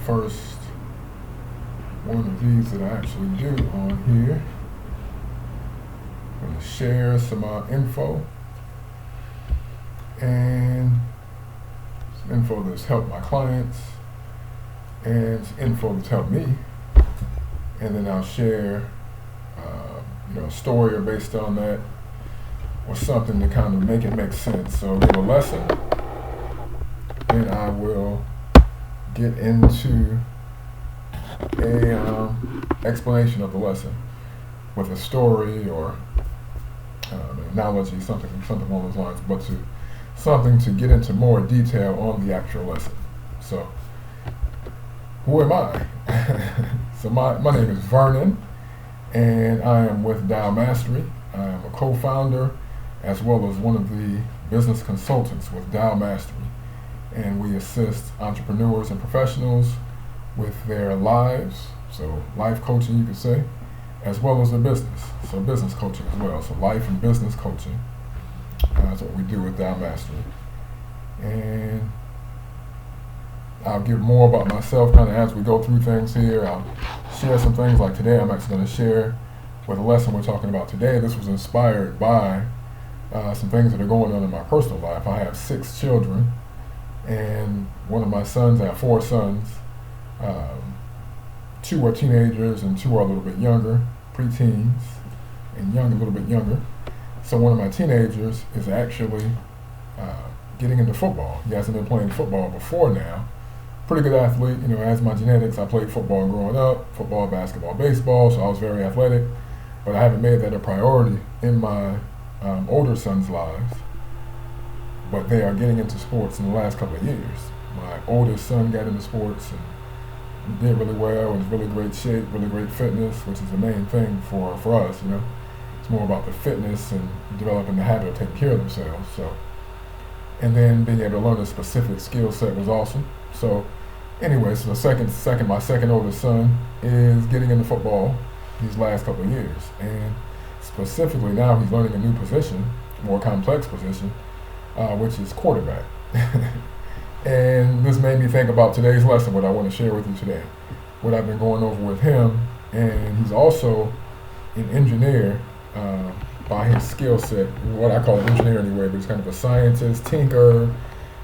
first one of these that I actually do on here. I'm going to share some info and some info that's helped my clients and some info that's helped me. And then I'll share a story or based on that or something to kind of make it make sense. So give a lesson, and I will get into a explanation of the lesson with a story or an analogy, something along those lines, but something to get into more detail on the actual lesson. So, who am I? So my name is Vernon, and I am with Dial Mastery. I am a co-founder as well as one of the business consultants with Dial Mastery. And we assist entrepreneurs and professionals with their lives, so life coaching you could say, as well as their business, so business coaching as well, so life and business coaching. That's what we do with Dial Mastery. And I'll give more about myself kind of as we go through things here. I'll share some things like today. I'm actually going to share with the lesson we're talking about today. This was inspired by some things that are going on in my personal life. I have 6 children, and one of my sons, I have 4 sons. 2 are teenagers and 2 are a little bit younger, preteens, and a little bit younger. So one of my teenagers is actually getting into football. He hasn't been playing football before now. Pretty good athlete, as my genetics. I played football growing up, football, basketball, baseball, so I was very athletic. But I haven't made that a priority in my older sons' lives. But they are getting into sports in the last couple of years. My oldest son got into sports and did really well, was really great shape, really great fitness, which is the main thing for us, It's more about the fitness and developing the habit of taking care of themselves. So, and then being able to learn a specific skill set was awesome. So anyway, so my second oldest son is getting into football these last couple of years. And specifically now he's learning a new position, more complex position, which is quarterback. And this made me think about today's lesson, what I want to share with you today, what I've been going over with him. And he's also an engineer by his skill set, what I call an engineer anyway, but he's kind of a scientist, tinker,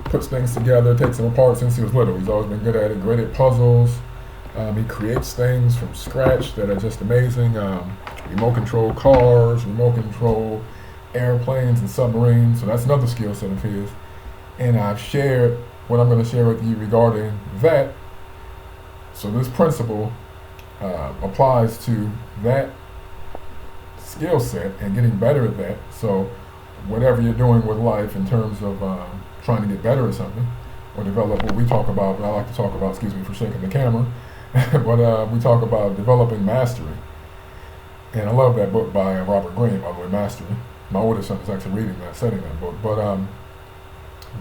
puts things together, takes them apart since he was little. He's always been good at it, great at puzzles. He creates things from scratch that are just amazing. Remote control cars, remote control airplanes and submarines. So that's another skill set of his. And I've shared what I'm going to share with you regarding that. So this principle applies to that skill set and getting better at that. So whatever you're doing with life in terms of trying to get better at something or develop what we talk about, what I like to talk about, excuse me for shaking the camera, but we talk about developing mastery. And I love that book by Robert Greene, by the way, Mastery. My oldest son is actually reading that, studying that book. But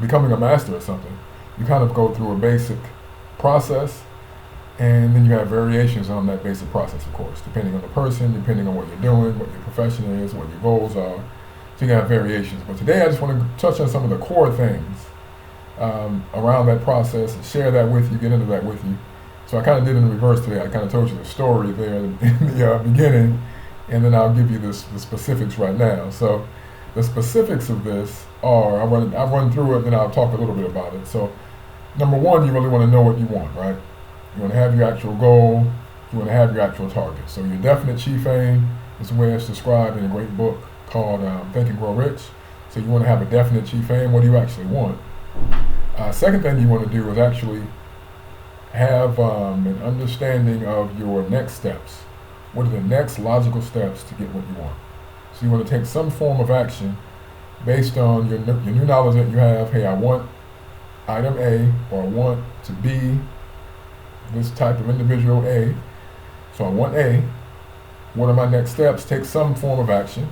becoming a master at something, you kind of go through a basic process, and then you have variations on that basic process, of course, depending on the person, depending on what you're doing, what your profession is, what your goals are. So you can have variations. But today I just want to touch on some of the core things around that process and share that with you, get into that with you. So I kind of did in reverse today. I kind of told you the story there in the beginning, and then I'll give you the specifics right now. So the specifics of this are, I'll run through it, then I'll talk a little bit about it. So number one, you really want to know what you want, right? You want to have your actual goal. You want to have your actual target. So your definite chief aim is the way it's described in a great book called Think and Grow Rich. So you want to have a definite chief aim. What do you actually want? Second thing you want to do is actually have an understanding of your next steps. What are the next logical steps to get what you want? So you want to take some form of action based on your new knowledge that you have. Hey, I want item A, or I want to be this type of individual A. So I want A. What are my next steps? Take some form of action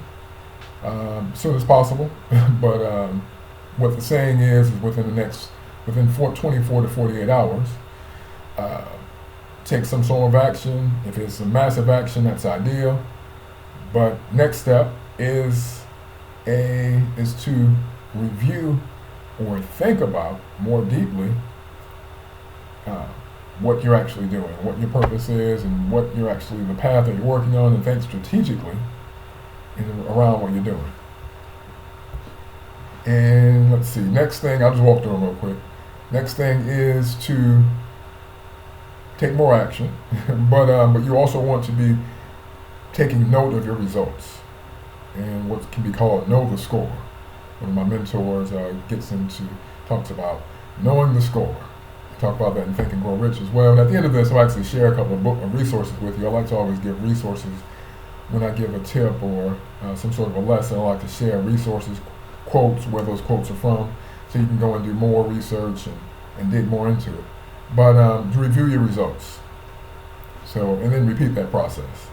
as soon as possible. But what the saying is within 24 to 48 hours. Take some sort of action. If it's a massive action, that's ideal. But next step is to review or think about more deeply what you're actually doing, what your purpose is, and what you're actually, the path that you're working on, and think strategically around what you're doing. And let's see, next thing, I'll just walk through them real quick. Next thing is to take more action, but you also want to be taking note of your results and what can be called know the score. One of my mentors talks about knowing the score. We talk about that in Think and Grow Rich as well. And at the end of this, I'll actually share a couple of resources with you. I like to always give resources when I give a tip or some sort of a lesson. I like to share resources, quotes, where those quotes are from, so you can go and do more research and dig more into it. But to review your results. And then repeat that process.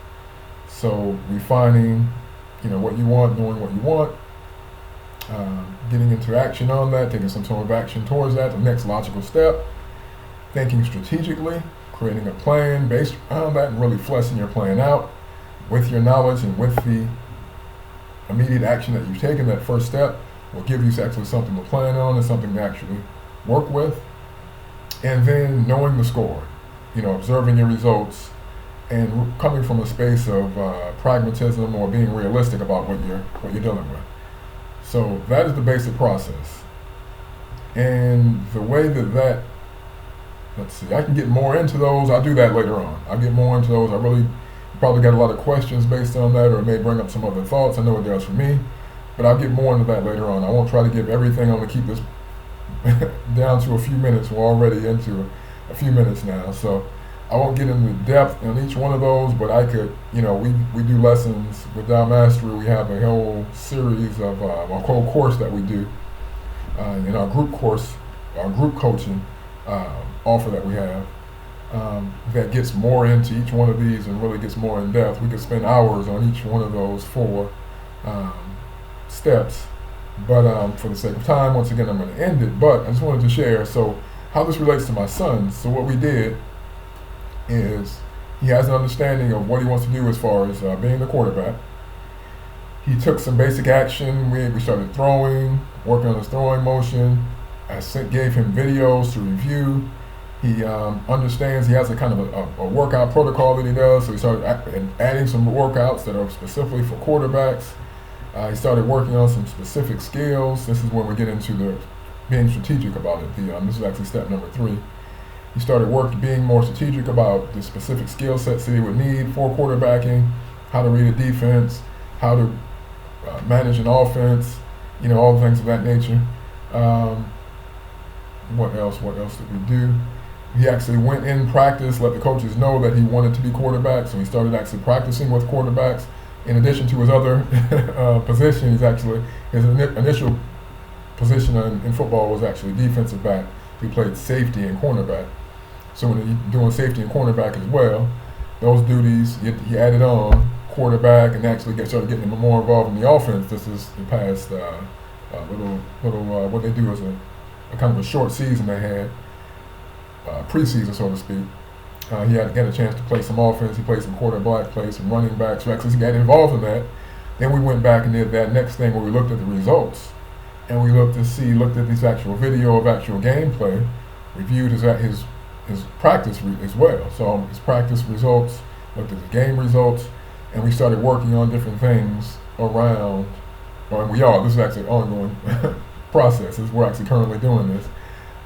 So refining, what you want, knowing what you want, getting into action on that, taking some sort of action towards that, the next logical step, thinking strategically, creating a plan based around that, and really fleshing your plan out with your knowledge and with the immediate action that you've taken. That first step will give you actually something to plan on and something to actually work with. And then knowing the score, observing your results and coming from a space of pragmatism or being realistic about what you're dealing with. So that is the basic process. And the way that let's see, I can get more into those. I'll do that later on. I'll get more into those. I really probably got a lot of questions based on that, or it may bring up some other thoughts. I know it does for me, but I'll get more into that later on. I won't try to give everything. I'm going to keep this down to a few minutes. We're already into a few minutes now, so I won't get into depth on each one of those, but I could, we do lessons with Down Mastery. We have a whole series of a whole course that we do in our group course, our group coaching offer that we have that gets more into each one of these and really gets more in depth. We could spend hours on each one of those 4 steps, but for the sake of time, once again, I'm going to end it. But I just wanted to share how this relates to my son. So what we did is he has an understanding of what he wants to do as far as being the quarterback. He took some basic action. We started throwing, working on his throwing motion. I gave him videos to review. He understands he has a kind of a workout protocol that he does, so he started adding some workouts that are specifically for quarterbacks. He started working on some specific skills. This is when we get into the being strategic about it. This is actually step number 3. He started being more strategic about the specific skill sets that he would need for quarterbacking, how to read a defense, how to manage an offense, all the things of that nature. What else did we do? He actually went in practice, let the coaches know that he wanted to be quarterback, so he started actually practicing with quarterbacks. In addition to his other positions, his initial position in football was actually defensive back. He played safety and cornerback. So when he's doing safety and cornerback as well, those duties, he added on quarterback and actually started getting him more involved in the offense. This is the past what they do is a kind of a short season they had, preseason, so to speak. He had a chance to play some offense. He played some quarterback, played some running backs. So actually he got involved in that. Then we went back and did that next thing where we looked at the results. And we looked at this actual video of actual gameplay, reviewed his practice as well. So his practice results, looked at the game results, and we started working on different things around, this is actually an ongoing process. We're actually currently doing this.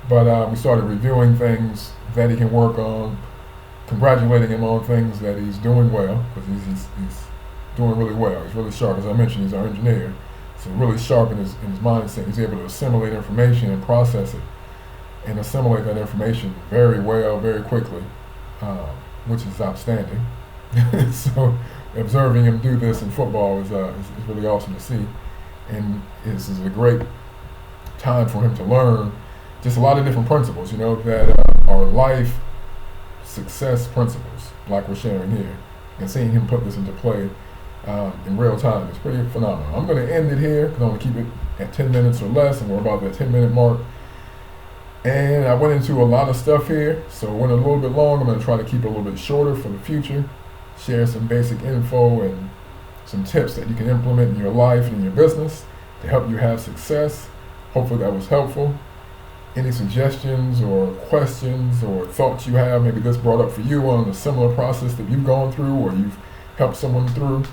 But we started reviewing things that he can work on, congratulating him on things that he's doing well, because he's doing really well. He's really sharp. As I mentioned, he's our engineer. So really sharp in his mindset. He's able to assimilate information and process it and assimilate that information very well, very quickly, which is outstanding. So observing him do this in football is really awesome to see. And this is a great time for him to learn just a lot of different principles, that are life success principles, like we're sharing here. And seeing him put this into play in real time is pretty phenomenal. I'm going to end it here because I want to keep it at 10 minutes or less, and we're about that 10-minute mark. And I went into a lot of stuff here, so it went a little bit long. I'm going to try to keep it a little bit shorter for the future, share some basic info and some tips that you can implement in your life and in your business to help you have success. Hopefully that was helpful. any suggestions or questions or thoughts you have, maybe this brought up for you on a similar process that you've gone through or you've helped someone through,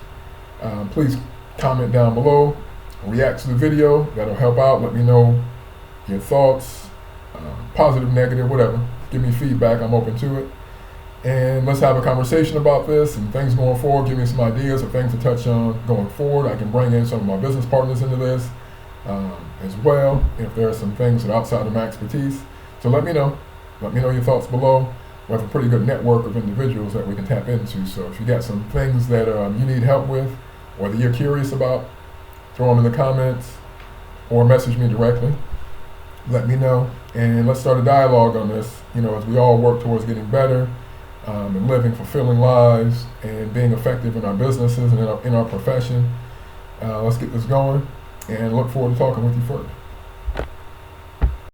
please comment down below, react to the video. That'll help out. Let me know your thoughts, positive, negative, whatever. Give me feedback. I'm open to it. And let's have a conversation about this and things going forward. Give me some ideas of things to touch on going forward. I can bring in some of my business partners into this as well, if there are some things that are outside of my expertise. So let me know. Let me know your thoughts below. We have a pretty good network of individuals that we can tap into. So if you got some things that you need help with or that you're curious about, throw them in the comments or message me directly. Let me know. And let's start a dialogue on this, as we all work towards getting better and living fulfilling lives and being effective in our businesses and in our profession. Let's get this going and look forward to talking with you further.